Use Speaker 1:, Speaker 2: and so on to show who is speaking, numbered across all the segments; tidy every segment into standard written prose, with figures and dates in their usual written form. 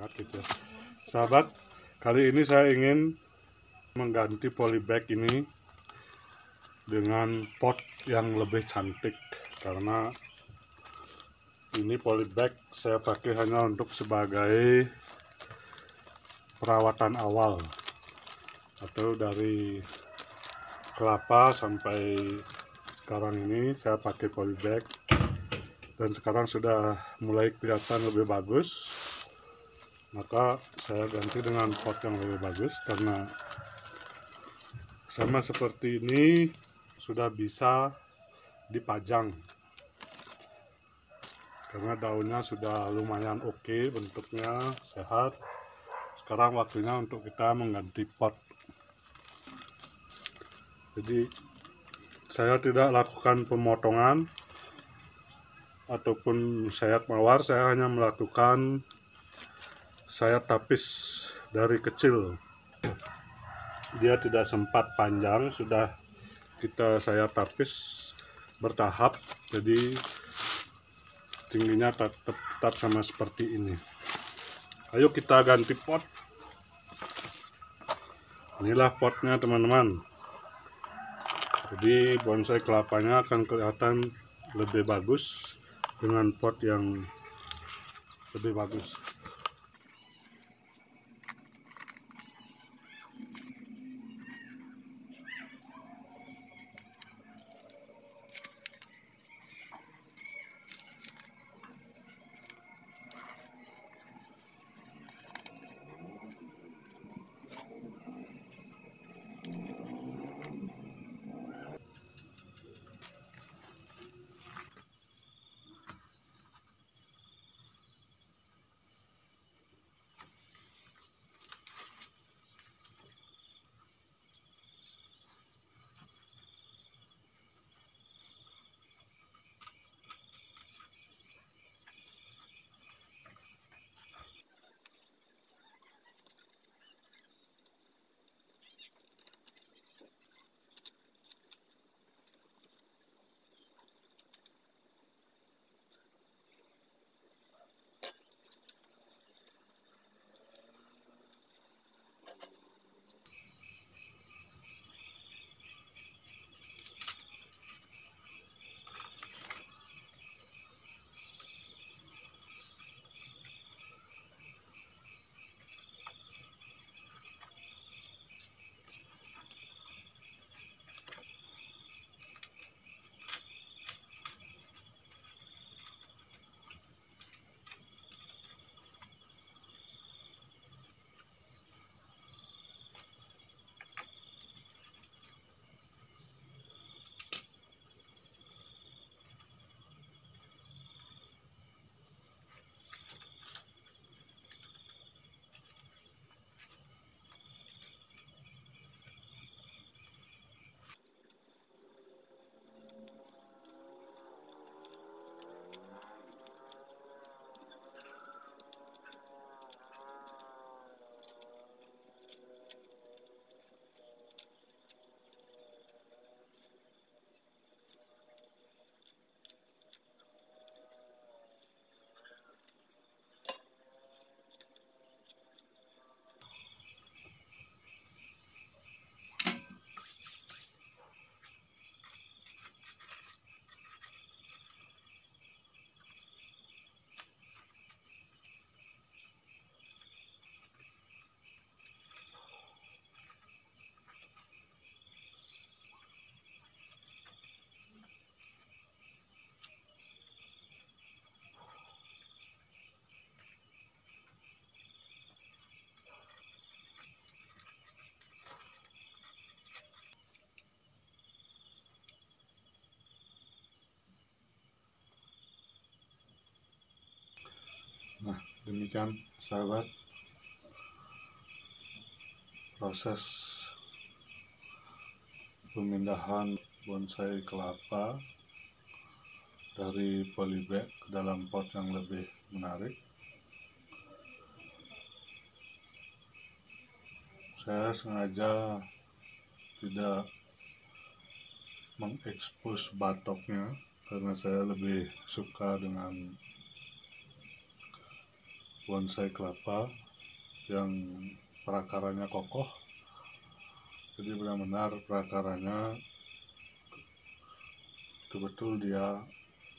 Speaker 1: sehat gitu. Sahabat, kali ini saya ingin mengganti polybag ini dengan pot yang lebih cantik, karena ini polybag saya pakai hanya untuk sebagai perawatan awal, atau dari kelapa sampai sekarang ini saya pakai polybag, dan sekarang sudah mulai kelihatan lebih bagus. Maka saya ganti dengan pot yang lebih bagus, karena sama seperti ini sudah bisa dipajang, karena daunnya sudah lumayan oke, bentuknya sehat. Sekarang waktunya untuk kita mengganti pot. Jadi saya tidak lakukan pemotongan ataupun sayat mawar, saya hanya melakukan sayat tapis dari kecil. Dia tidak sempat panjang, sudah kita sayat tapis bertahap, jadi tingginya tetap sama seperti ini. Ayo kita ganti pot. Inilah potnya teman-teman. Jadi bonsai kelapanya akan kelihatan lebih bagus dengan pot yang lebih bagus. Nah, demikian sahabat proses pemindahan bonsai kelapa dari polybag ke dalam pot yang lebih menarik. Saya sengaja tidak mengekspos batoknya, karena saya lebih suka dengan bonsai kelapa yang perakaranya kokoh. Jadi benar-benar perakaranya betul-betul dia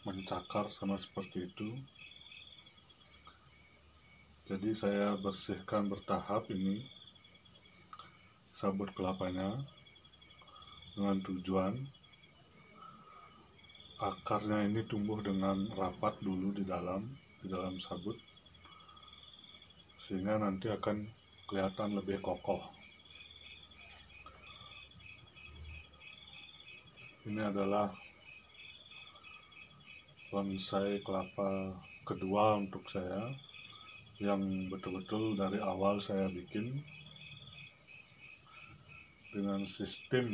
Speaker 1: mencakar sama seperti itu. Jadi saya bersihkan bertahap ini sabut kelapanya dengan tujuan akarnya ini tumbuh dengan rapat dulu di dalam sabut, sehingga nanti akan kelihatan lebih kokoh. Ini adalah bonsai kelapa kedua untuk saya, yang betul-betul dari awal saya bikin dengan sistem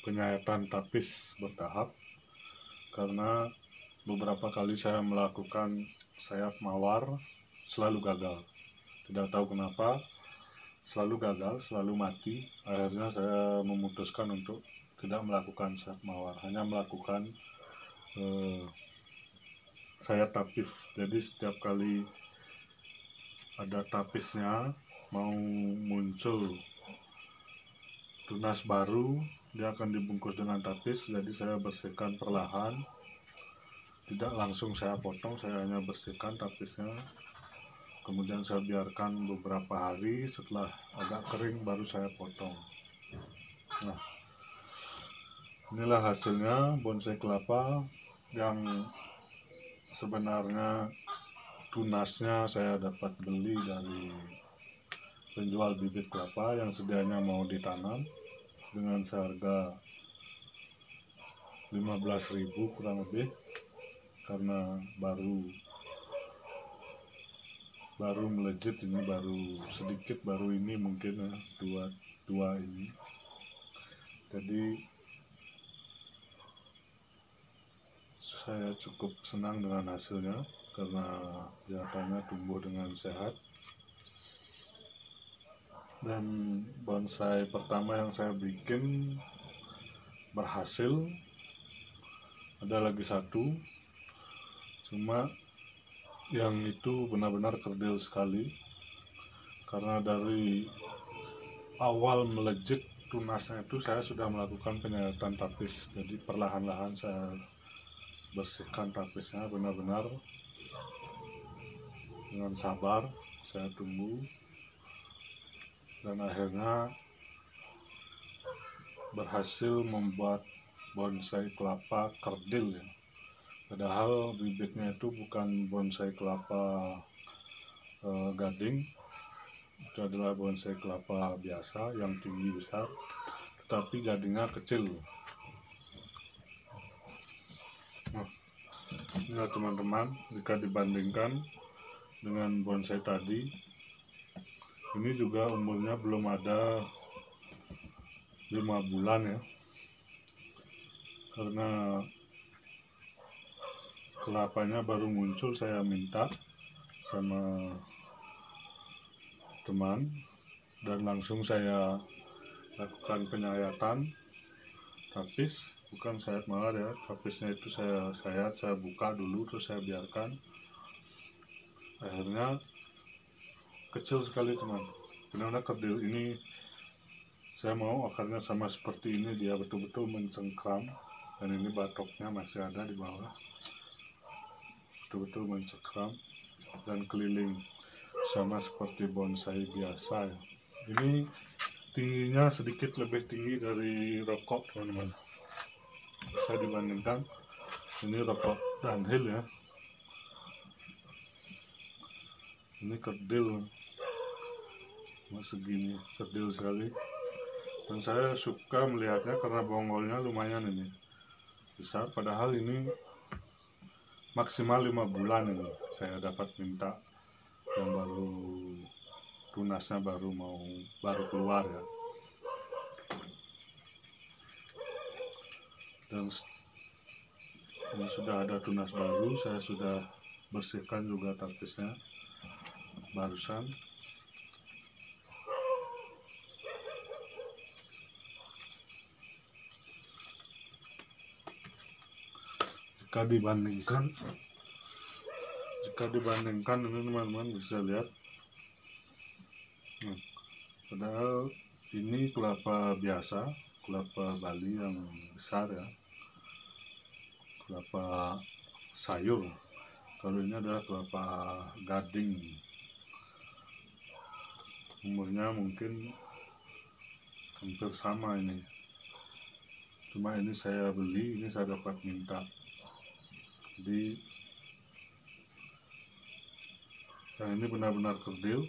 Speaker 1: penyayatan tapis bertahap, karena beberapa kali saya melakukan sayap mawar selalu gagal. Tidak tahu kenapa, selalu gagal, selalu mati. Akhirnya saya memutuskan untuk tidak melakukan sayap mawar, hanya melakukan sayap tapis. Jadi setiap kali ada tapisnya mau muncul tunas baru, dia akan dibungkus dengan tapis. Jadi saya bersihkan perlahan, tidak langsung saya potong, saya hanya bersihkan tapisnya, kemudian saya biarkan beberapa hari. Setelah agak kering baru saya potong. Nah, inilah hasilnya bonsai kelapa yang sebenarnya tunasnya saya dapat beli dari penjual bibit kelapa yang sedianya mau ditanam dengan seharga 15.000 kurang lebih, karena baru melejit ini, baru sedikit, baru ini mungkin dua ini. Jadi saya cukup senang dengan hasilnya karena kelihatannya tumbuh dengan sehat. Dan bonsai pertama yang saya bikin berhasil. Ada lagi satu, cuma yang itu benar-benar kerdil sekali, karena dari awal melejit tunasnya itu saya sudah melakukan penyayatan tapis. Jadi perlahan-lahan saya bersihkan tapisnya, benar-benar dengan sabar saya tunggu, dan akhirnya berhasil membuat bonsai kelapa kerdil ya. Padahal bibitnya itu bukan bonsai kelapa gading, itu adalah bonsai kelapa biasa yang tinggi besar, tetapi gadingnya kecil. Nah, ini teman-teman, jika dibandingkan dengan bonsai tadi, ini juga umurnya belum ada 5 bulan ya, karena kelapanya baru muncul. Saya minta sama teman dan langsung saya lakukan penyayatan tapis, bukan sayat mawar ya, tapisnya itu saya buka dulu, terus saya biarkan. Akhirnya kecil sekali teman, benar-benar kerdil. Ini saya mau akarnya sama seperti ini, dia betul-betul mencengkram, dan ini batoknya masih ada di bawah, betul-betul mencengkram dan keliling sama seperti bonsai biasa ya. Ini tingginya sedikit lebih tinggi dari rokok teman-teman. Saya dibandingkan, ini rokok Dunhill ya, ini kerdil, segini kerdil sekali. Dan saya suka melihatnya karena bonggolnya lumayan ini besar, padahal ini maksimal 5 bulan ini saya dapat minta, yang baru tunasnya baru keluar ya. Dan ini sudah ada tunas baru, saya sudah bersihkan juga tapisnya barusan. Jika jika dibandingkan ini teman-teman bisa lihat, nah, padahal ini kelapa biasa, kelapa Bali yang besar ya, kelapa sayur. Kalau ini adalah kelapa gading, umurnya mungkin hampir sama ini, cuma ini saya beli, ini saya dapat minta. Jadi yang ini benar-benar kerdil.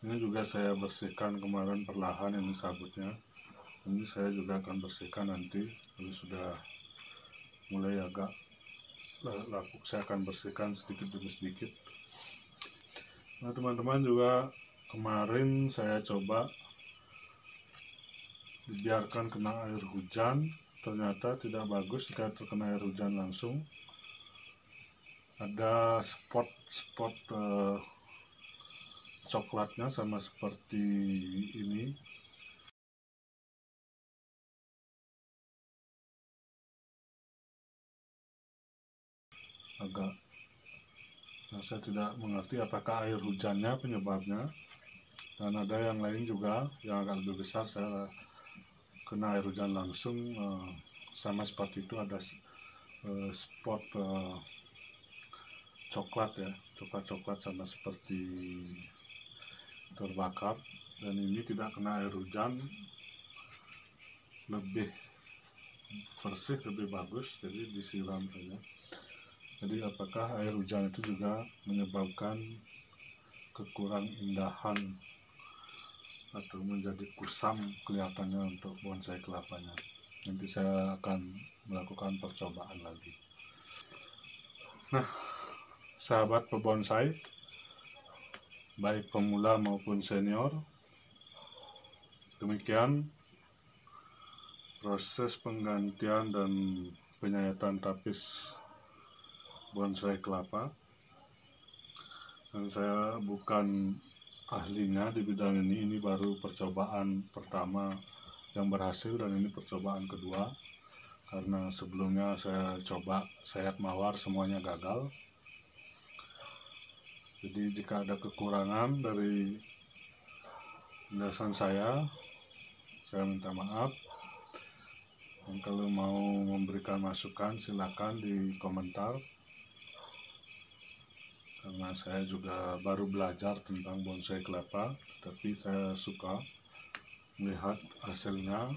Speaker 1: Ini juga saya bersihkan kemarin perlahan, ini sabutnya. Ini saya juga akan bersihkan nanti, ini sudah mulai agak lapuk, saya akan bersihkan sedikit demi sedikit. Nah teman-teman, juga kemarin saya coba dibiarkan kena air hujan, ternyata tidak bagus jika terkena air hujan langsung. Ada spot coklatnya sama seperti ini. Saya tidak mengerti apakah air hujannya penyebabnya, dan ada yang lain juga yang agak lebih besar, saya kena air hujan langsung, sama seperti itu, ada spot coklat ya, coklat sama seperti terbakar. Dan ini tidak kena air hujan, lebih bersih, lebih bagus, jadi disiram saja. Jadi apakah air hujan itu juga menyebabkan kekurang indahan atau menjadi kusam kelihatannya untuk bonsai kelapanya? Nanti saya akan melakukan percobaan lagi. Nah, sahabat pebonsai, baik pemula maupun senior, demikian proses penggantian dan penyayatan tapis bonsai kelapa. Dan saya bukan ahlinya di bidang ini baru percobaan pertama yang berhasil, dan ini percobaan kedua, karena sebelumnya saya coba sayat mawar semuanya gagal. Jadi jika ada kekurangan dari penjelasan saya minta maaf. Dan kalau mau memberikan masukan silakan di komentar, karena saya juga baru belajar tentang bonsai kelapa, tapi saya suka melihat hasilnya,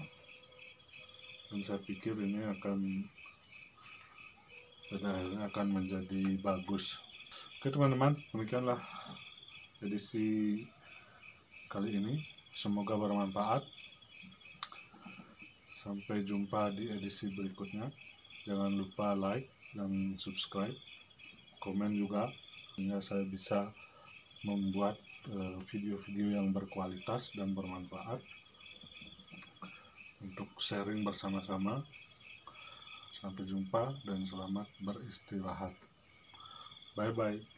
Speaker 1: dan saya pikir ini pada akhirnya akan menjadi bagus. Oke teman-teman, demikianlah edisi kali ini, semoga bermanfaat. Sampai jumpa di edisi berikutnya. Jangan lupa like dan subscribe, komen juga, sehingga saya bisa membuat video-video yang berkualitas dan bermanfaat untuk sharing bersama-sama. Sampai jumpa dan selamat beristirahat. Bye-bye.